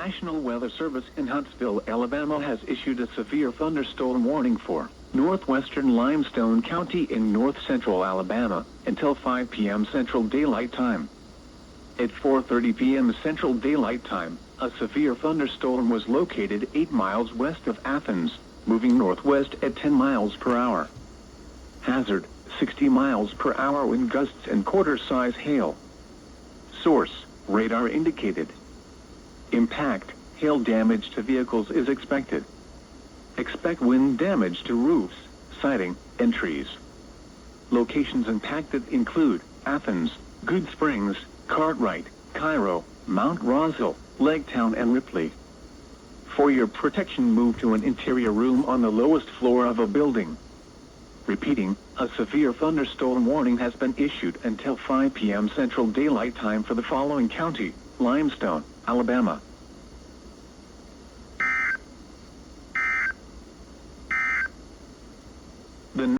National Weather Service in Huntsville, Alabama has issued a severe thunderstorm warning for northwestern Limestone County in north-central Alabama until 5 p.m. Central Daylight Time. At 4:30 p.m. Central Daylight Time, a severe thunderstorm was located 8 miles west of Athens, moving northwest at 10 miles per hour. Hazard, 60 miles per hour wind gusts and quarter-size hail. Source, radar indicated. Impact, hail damage to vehicles is expected. Expect wind damage to roofs, siding, and trees. Locations impacted include Athens, Good Springs, Cartwright, Cairo, Mount Rosal, Legtown and Ripley. For your protection, move to an interior room on the lowest floor of a building. Repeating, a severe thunderstorm warning has been issued until 5 p.m. Central Daylight Time for the following county: Limestone, Alabama,